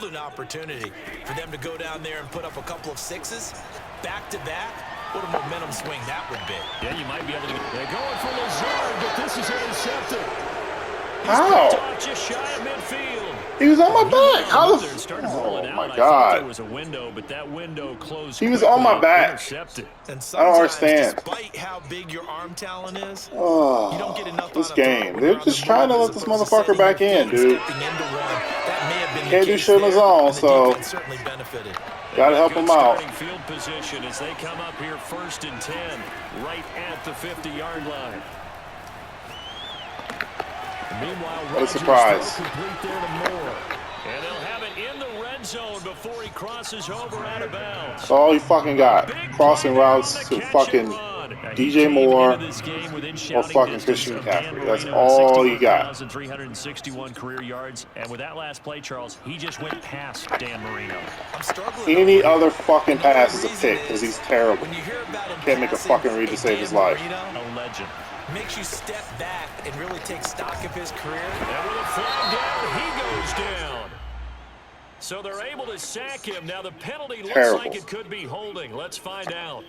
golden opportunity for them to go down there and put up a couple of sixes back-to-back. What a momentum swing that would be. Yeah, you might be able to get... They're going for Lazard, but this is intercepted. How? Just shy of midfield. He was on my back. How the... Oh, my God. There was a window, but that window closed. He was on my back. Intercepted. And I don't understand. Despite how big your arm talent is, Oh, you don't get enough this game. They're just trying to let this motherfucker back in, dude. Can't do shit on his own, so gotta help him out. Field position as they come up here 1st and 10, right at the 50-yard line. Meanwhile, what a surprise. Complete there to Moore. And they'll have it in the red zone before he crosses over out of bounds. That's all he fucking got. Crossing routes to fucking DJ Moore or fucking Christian McCaffrey. That's all you got. 361 career yards. And with that last play, Charles, he just went past Dan Marino. Any other fucking pass is a pick because he's terrible. Can't make a fucking read to save his life. A legend. Makes you step back and really take stock of his career. And with a flag down, he goes down. So they're able to sack him. Now the penalty looks like it could be holding. Let's find out.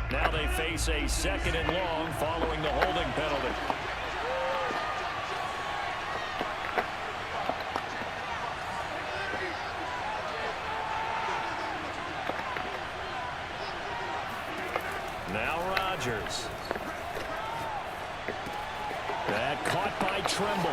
Now they face a 2nd and long following the holding penalty. Now Rodgers. That caught by Trimble.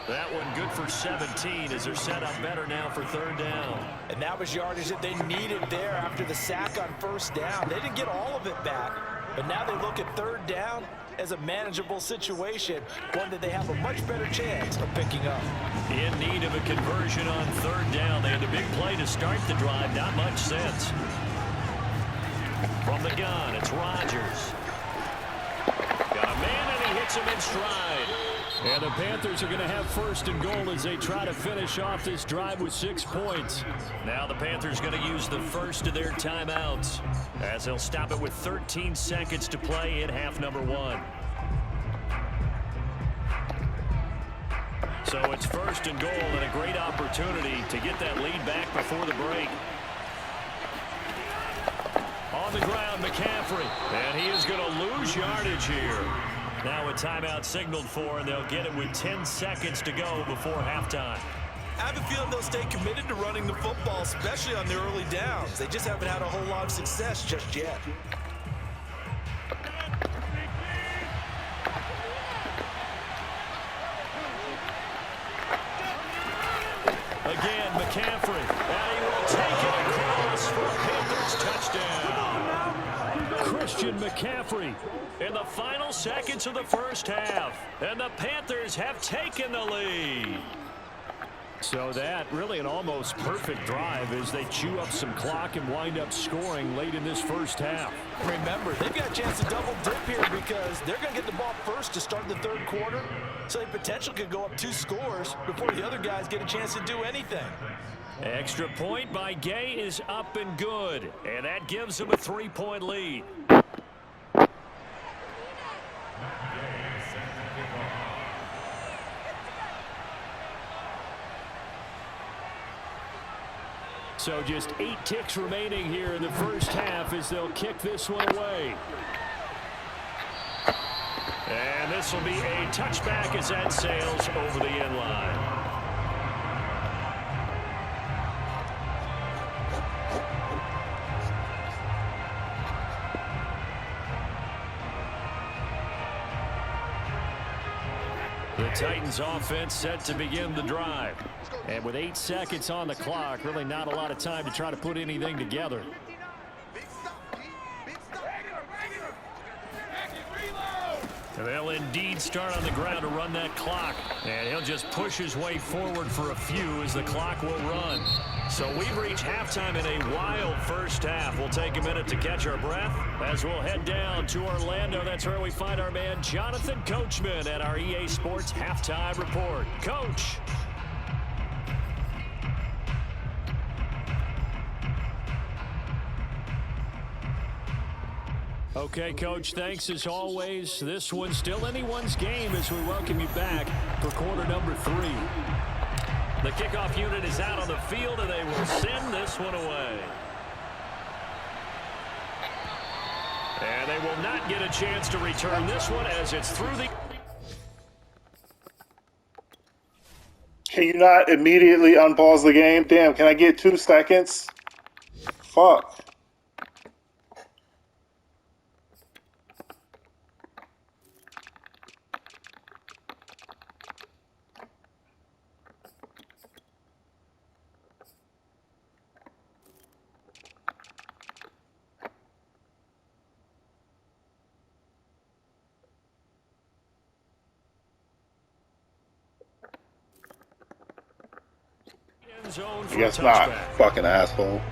That one good for 17 as they're set up better now for 3rd down. And that was yardage that they needed there after the sack on 1st down. They didn't get all of it back, but now they look at 3rd down as a manageable situation, one that they have a much better chance of picking up. In need of a conversion on 3rd down. They had a big play to start the drive. Not much sense. From the gun, it's Rodgers. Got a man, and he hits him in stride. And the Panthers are going to have 1st and goal as they try to finish off this drive with 6 points. Now the Panthers going to use the first of their timeouts as they'll stop it with 13 seconds to play in half number 1. So it's 1st and goal and a great opportunity to get that lead back before the break. On the ground, McCaffrey. And he is going to lose yardage here. Now a timeout signaled for, and they'll get it with 10 seconds to go before halftime. I have a feeling they'll stay committed to running the football, especially on their early downs. They just haven't had a whole lot of success just yet. Again, McCaffrey. And he will take it across for a Panthers touchdown. Christian McCaffrey in the final seconds of the 1st half. And the Panthers have taken the lead. So that really an almost perfect drive as they chew up some clock and wind up scoring late in this 1st half. Remember, they've got a chance to double dip here because they're going to get the ball first to start the 3rd quarter. So they potentially could go up 2 scores before the other guys get a chance to do anything. Extra point by Gay is up and good. And that gives them a 3-point lead. So just 8 ticks remaining here in the 1st half as they'll kick this one away. And this will be a touchback as that sails over the end line. The Titans offense set to begin the drive. And with 8 seconds on the clock, really not a lot of time to try to put anything together. And they'll indeed start on the ground to run that clock. And he'll just push his way forward for a few as the clock will run. So we've reached halftime in a wild 1st half. We'll take a minute to catch our breath as we'll head down to Orlando. That's where we find our man Jonathan Coachman at our EA Sports Halftime Report. Coach. Okay, Coach, thanks as always. This one's still anyone's game as we welcome you back for quarter number 3. The kickoff unit is out on the field, and they will send this one away. And they will not get a chance to return this one as it's through the... Can you not immediately unpause the game? Damn, can I get 2 seconds? Fuck. I guess not, fucking asshole.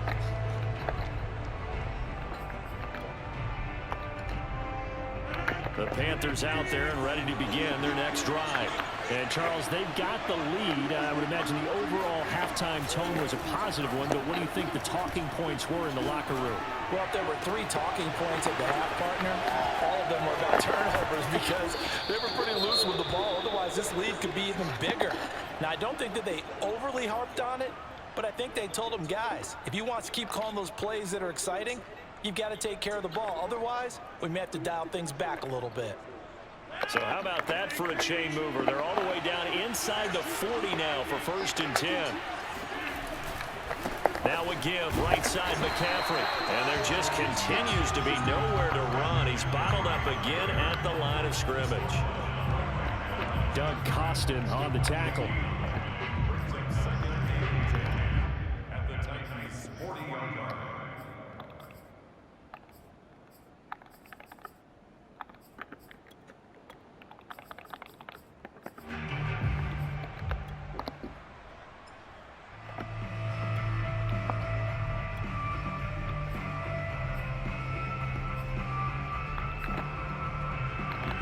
The Panthers out there and ready to begin their next drive. And, Charles, they've got the lead. I would imagine the overall halftime tone was a positive one, but what do you think the talking points were in the locker room? Well, if there were 3 talking points at the half, partner, all of them were about turnovers because they were pretty loose with the ball. Otherwise, this lead could be even bigger. Now, I don't think that they overly harped on it, but I think they told them, guys, if you want to keep calling those plays that are exciting, you've got to take care of the ball. Otherwise, we may have to dial things back a little bit. So how about that for a chain mover? They're all the way down inside the 40 now for 1st and 10. Now a give right side McCaffrey. And there just continues to be nowhere to run. He's bottled up again at the line of scrimmage. Doug Costin on the tackle.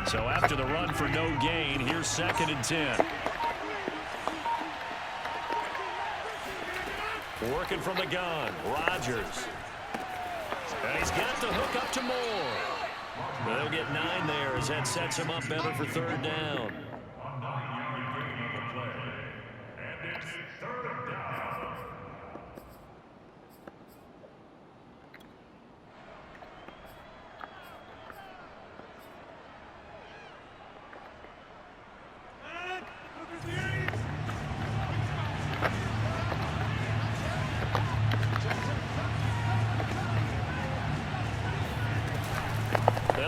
So after the run for no gain, here's 2nd and 10. Working from the gun, Rodgers. And he's got the hook up to Moore. They'll get 9 there as that sets him up better for 3rd down.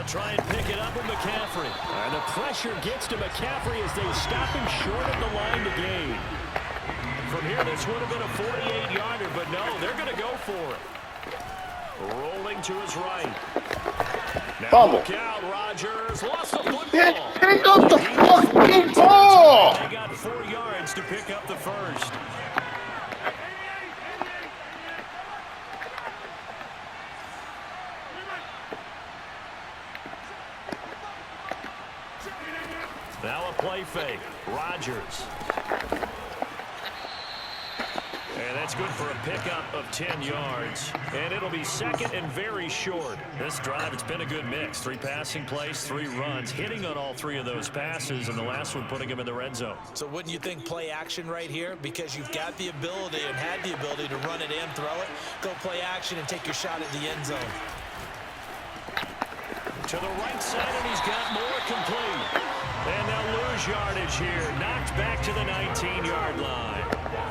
Try and pick it up with McCaffrey. And the pressure gets to McCaffrey as they stop him short of the line to gain. From here, this would have been a 48-yarder, but no, they're going to go for it. Rolling to his right. Now look out, Rodgers. Lost the football. Pick up the fucking ball! They got 4 yards to pick up the 1st. Now a play fake. Rodgers. And that's good for a pickup of 10 yards. And it'll be 2nd and very short. This drive, it's been a good mix. 3 passing plays, 3 runs, hitting on all 3 of those passes, and the last one putting him in the red zone. So wouldn't you think play action right here? Because you've got the ability and had the ability to run it and throw it. Go play action and take your shot at the end zone. To the right side, and he's got more complete. And they'll lose yardage here. Knocked back to the 19-yard line.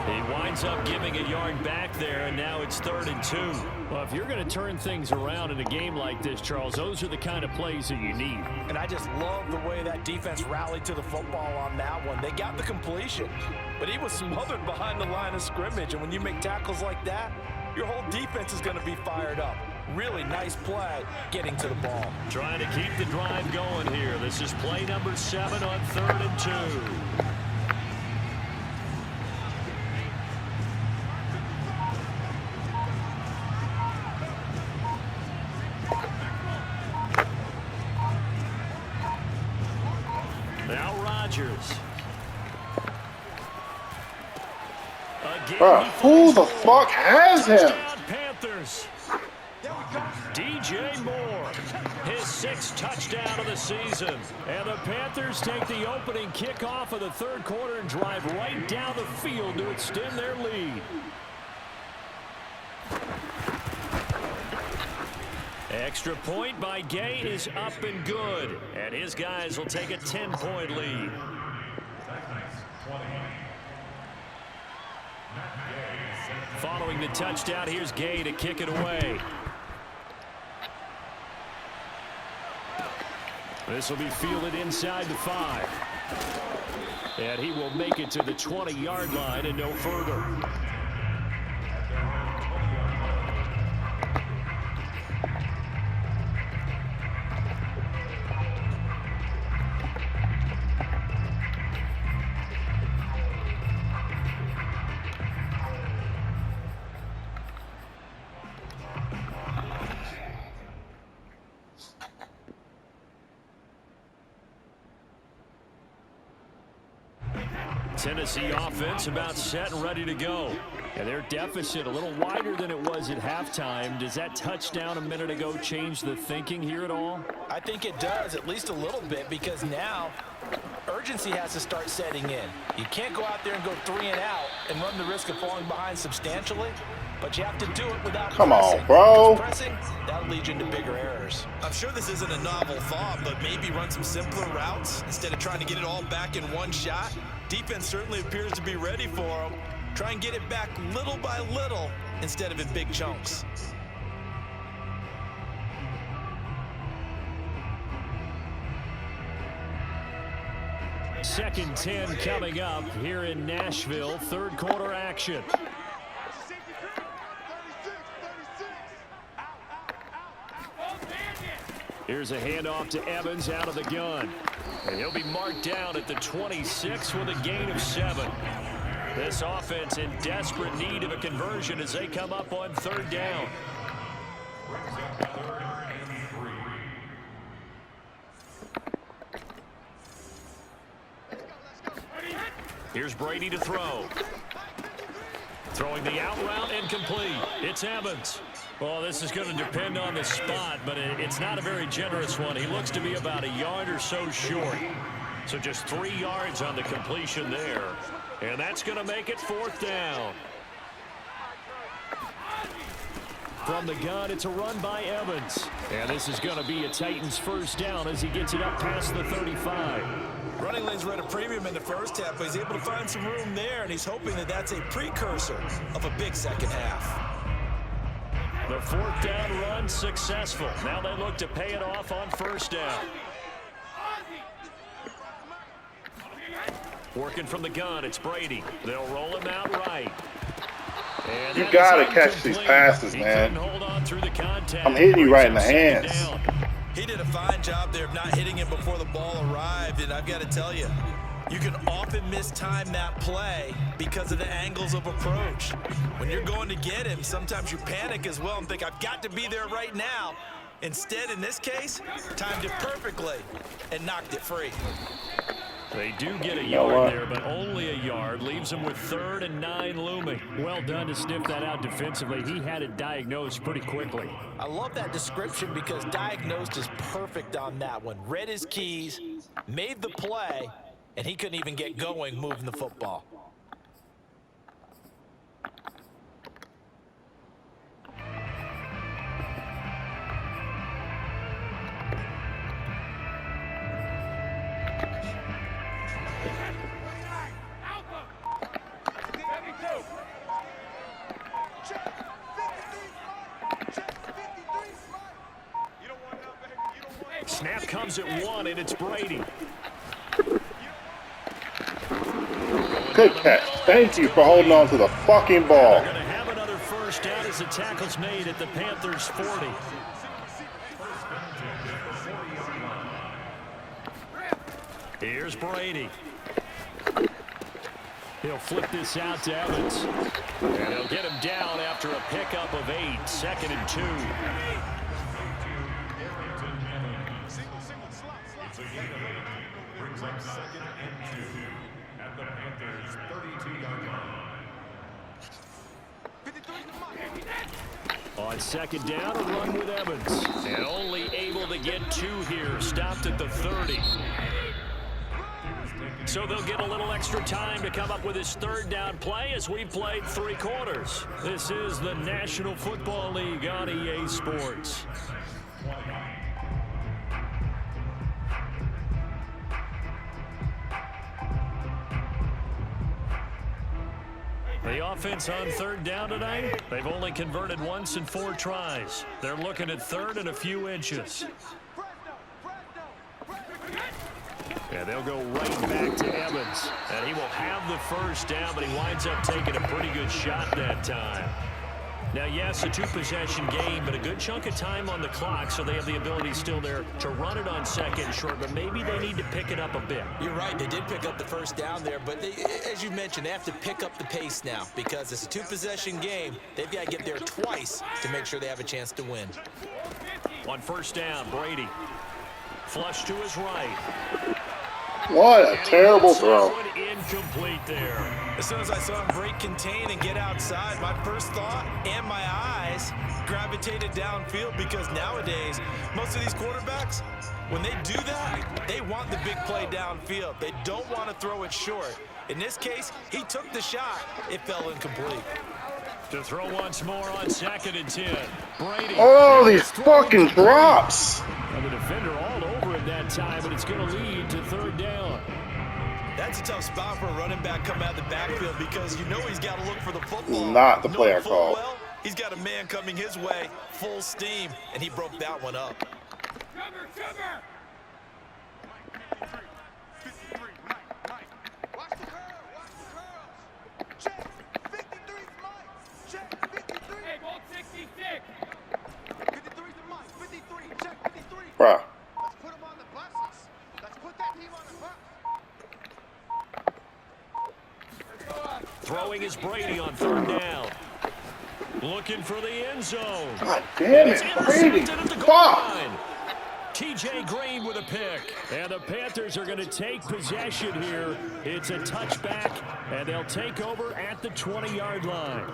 He winds up giving a yard back there, and now it's 3rd and 2. Well, if you're going to turn things around in a game like this, Charles, those are the kind of plays that you need. And I just love the way that defense rallied to the football on that one. They got the completion, but he was smothered behind the line of scrimmage. And when you make tackles like that, your whole defense is going to be fired up. Really nice play getting to the ball. Trying to keep the drive going here. This is play number 7 on 3rd and 2. Now Rodgers. Who the fuck has him? Panthers. DJ one more. His sixth touchdown of the season. And the Panthers take the opening kickoff of the third quarter and drive right down the field to extend their lead. Extra point by Gay is up and good. And his guys will take a 10-point lead. Following the touchdown, here's Gay to kick it away. This will be fielded inside the 5. And he will make it to the 20-yard line and no further. Tennessee offense about set and ready to go. And their deficit a little wider than it was at halftime. Does that touchdown a minute ago change the thinking here at all? I think it does, at least a little bit, because now urgency has to start setting in. You can't go out there and go 3 and out and run the risk of falling behind substantially, but you have to do it without Come pressing. on, bro. Pressing, that'll lead you into bigger errors. I'm sure this isn't a novel thought, but maybe run some simpler routes instead of trying to get it all back in one shot. Defense certainly appears to be ready for them. Try and get it back little by little instead of in big chunks. Second 10 coming up here in Nashville. Third quarter action. Here's a handoff to Evans out of the gun. And he'll be marked down at the 26 with a gain of 7. This offense in desperate need of a conversion as they come up on third down. Here's Brady to throw. Throwing the out route incomplete. It's Evans. Well, this is going to depend on the spot, but it's not a very generous one. He looks to be about a yard or so short. So just 3 yards on the completion there. And that's going to make it fourth down. From the gun, it's a run by Evans. And this is going to be a Titans first down as he gets it up past the 35. Running lanes were at a premium in the first half, but he's able to find some room there, and he's hoping that that's a precursor of a big second half. The fourth down run successful. Now they look to pay it off on first down. Working from the gun, it's Brady. They'll roll him out right. And you gotta catch these passes, man. I'm hitting you right in the hands. He did a fine job there of not hitting him before the ball arrived, and I've got to tell you, you can often mistime that play because of the angles of approach. When you're going to get him, sometimes you panic as well and think, I've got to be there right now. Instead, in this case, timed it perfectly and knocked it free. They do get a yard there, but only a yard. Leaves them with 3rd and 9 looming. Well done to sniff that out defensively. He had it diagnosed pretty quickly. I love that description because diagnosed is perfect on that one. Read his keys, made the play, and he couldn't even get going moving the football. Snap comes at 1, and it's Brady. Good catch. Thank you for holding on to the fucking ball. They're going to have another first down as the tackle's made at the Panthers' 40. Here's Brady. He'll flip this out to Evans. And he'll get him down after a pickup of 8, 2nd and 2. Brings up 2nd and 2 at the Panthers' 32-yard line. On second down, a run with Evans. And only able to get 2 here. Stopped at the 30. So they'll get a little extra time to come up with his third down play as we've played 3 quarters. This is the National Football League on EA Sports. The offense on third down tonight, they've only converted once in 4 tries. They're looking at third and a few inches. Yeah, they'll go right back to Evans. And he will have the first down, but he winds up taking a pretty good shot that time. Now, yes, a 2-possession game, but a good chunk of time on the clock, so they have the ability still there to run it on second and short, but maybe they need to pick it up a bit. You're right. They did pick up the first down there, but they, as you mentioned, they have to pick up the pace now because it's a 2-possession game. They've got to get there twice to make sure they have a chance to win. On first down, Brady. Flush to his right. What a terrible throw. Incomplete there. As soon as I saw him break contain and get outside, my first thought and my eyes gravitated downfield because nowadays, most of these quarterbacks, when they do that, they want the big play downfield. They don't want to throw it short. In this case, he took the shot. It fell incomplete. To throw once more on second and 10. Brady. Oh, these fucking drops. And the defender all over it that time, but it's going to lead to third down. That's a tough spot for a running back coming out of the backfield because you know he's got to look for the football. Not the play I called. Well, he's got a man coming his way, full steam, and he broke that one up. Cover! Watch the curls! Check! 53's Mike! Check! 53! Hey, ball 66! 53's the Mike! 53! Check! 53! Bruh. Let's put him on the buses! Let's put that team on the bus! Throwing is Brady on third down. Looking for the end zone. God damn it, Brady. Fuck. TJ Green with a pick. And the Panthers are going to take possession here. It's a touchback, and they'll take over at the 20-yard line.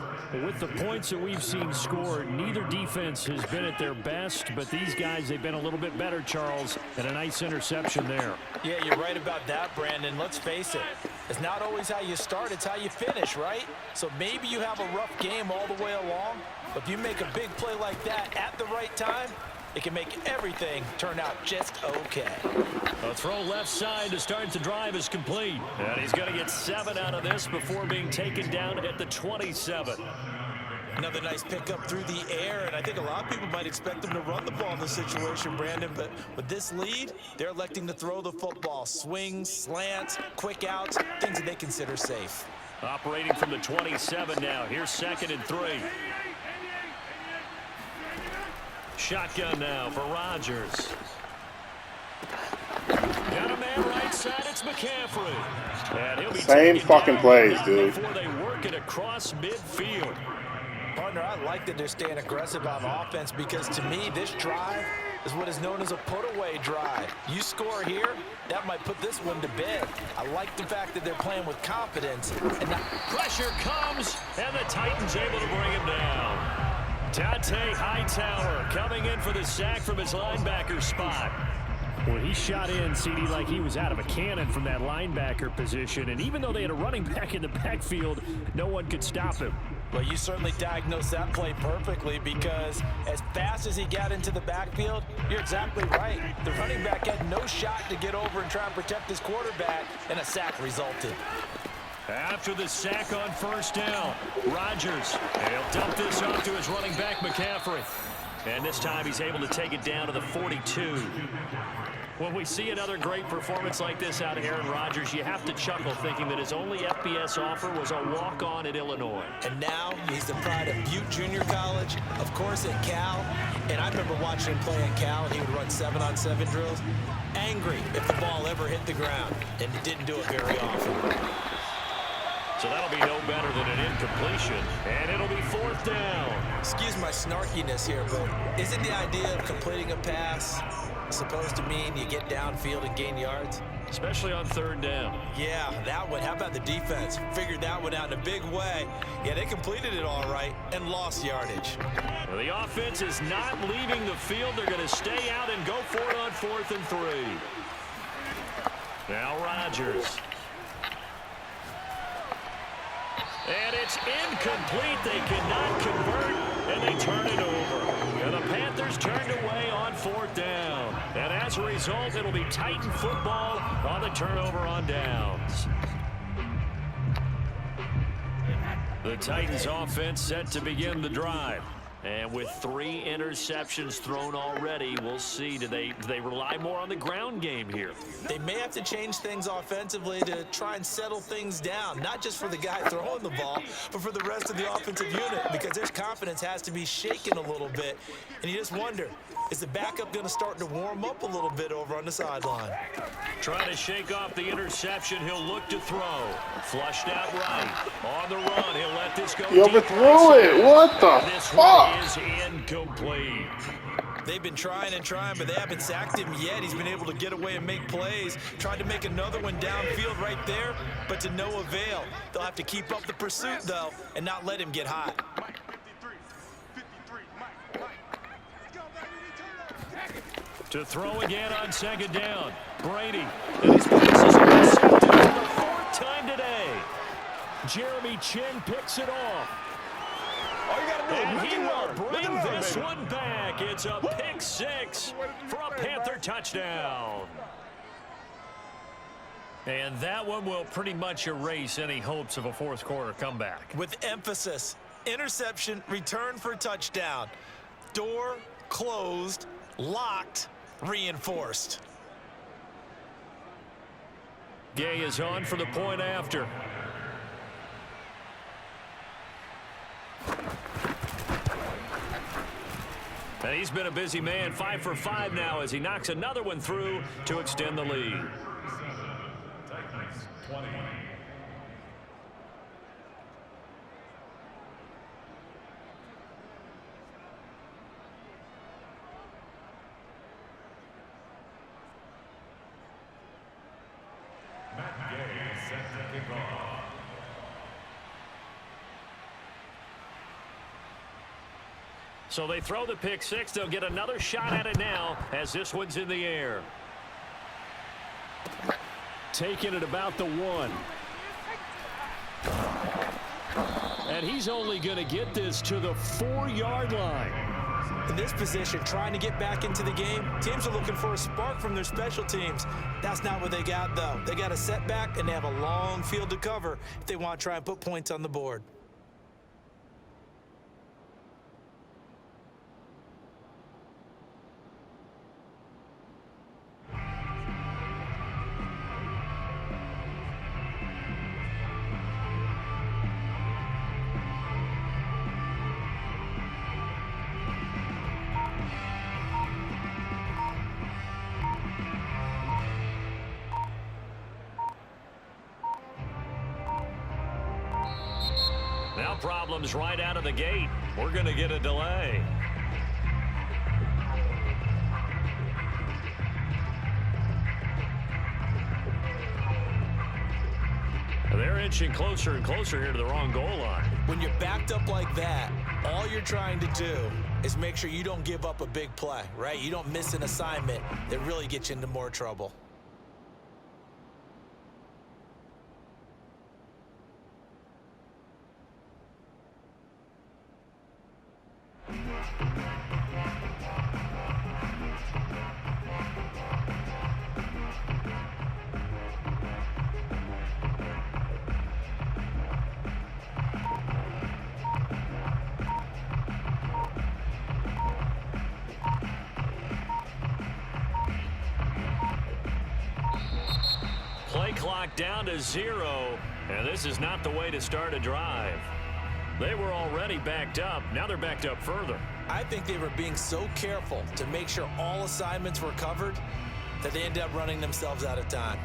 With the points that we've seen scored, neither defense has been at their best, but these guys, they've been a little bit better, Charles, and a nice interception there. Yeah, you're right about that, Brandon. Let's face it. It's not always how you start, it's how you finish, right? So maybe you have a rough game all the way along, but if you make a big play like that at the right time, it can make everything turn out just okay. A throw left side to start the drive is complete. And he's going to get 7 out of this before being taken down at the 27. Another nice pickup through the air, and I think a lot of people might expect them to run the ball in this situation, Brandon, but with this lead, they're electing to throw the football. Swings, slants, quick outs, things that they consider safe. Operating from the 27 now. Here's 2nd and 3. Shotgun now for Rodgers. Got a man right side, it's McCaffrey. And he'll be same fucking plays, dude. Before they work it across midfield. Partner, I like that they're staying aggressive on offense because to me, this drive is what is known as a put-away drive. You score here, that might put this one to bed. I like the fact that they're playing with confidence. And now pressure comes, and the Titans able to bring him down. Dante Hightower coming in for the sack from his linebacker spot. Well, he shot in, CD, like he was out of a cannon from that linebacker position. And even though they had a running back in the backfield, no one could stop him. Well, you certainly diagnosed that play perfectly because as fast as he got into the backfield, you're exactly right. The running back had no shot to get over and try and protect his quarterback, and a sack resulted. After the sack on first down, Rodgers, he'll dump this off to his running back, McCaffrey. And this time he's able to take it down to the 42. When we see another great performance like this out of Aaron Rodgers, you have to chuckle thinking that his only FBS offer was a walk-on at Illinois. And now he's the pride of Butte Junior College, of course at Cal. And I remember watching him play at Cal, and he would run 7-on-7 drills. Angry if the ball ever hit the ground, and he didn't do it very often. So that'll be no better than an incompletion, and it'll be 4th down. Excuse my snarkiness here, but isn't the idea of completing a pass supposed to mean you get downfield and gain yards? especially on third down. Yeah, that one. How about the defense? Figured that one out in a big way. Yeah, they completed it all right and lost yardage. Well, the offense is not leaving the field. They're going to stay out and go for it on 4th and 3. Now Rodgers. And it's incomplete. They cannot convert, and they turn it over. And the Panthers turned away on 4th down. And as a result, it'll be Titan football on the turnover on downs. The Titans offense set to begin the drive. And with 3 interceptions thrown already, we'll see. Do they rely more on the ground game here? They may have to change things offensively to try and settle things down, not just for the guy throwing the ball, but for the rest of the offensive unit, because their confidence has to be shaken a little bit. And you just wonder, is the backup going to start to warm up a little bit over on the sideline? Trying to shake off the interception. He'll look to throw. Flushed out right. On the run. He'll let this go. He overthrew it. What the fuck? Is incomplete. They've been trying and trying, but they haven't sacked him yet. He's been able to get away and make plays. Tried to make another one downfield right there, but to no avail. They'll have to keep up the pursuit, though, and not let him get hot. To throw again on 2nd down. Brady. And his pass is intercepted for the 4th time today. Jeremy Chin picks it off. And he will bring this one back. It's a pick 6 for a Panther touchdown. And that one will pretty much erase any hopes of a 4th quarter comeback. With emphasis, interception, return for touchdown. Door closed, locked, reinforced. Gay is on for the point after. And he's been a busy man, 5 for 5 now as he knocks another one through to extend the lead. Titans 20. Matt Gay set to kick off. So they throw the pick 6. They'll get another shot at it now as this one's in the air. Taking it about the 1. And he's only going to get this to the 4-yard line. In this position, trying to get back into the game, teams are looking for a spark from their special teams. That's not what they got, though. They got a setback, and they have a long field to cover if they want to try and put points on the board. Now problems right out of the gate. We're going to get a delay. They're inching closer and closer here to the wrong goal line. When you're backed up like that, all you're trying to do is make sure you don't give up a big play, right? You don't miss an assignment that really gets you into more trouble. Play clock down to 0, and this is not the way to start a drive. They were already backed up. Now they're backed up further. I think they were being so careful to make sure all assignments were covered that they ended up running themselves out of time.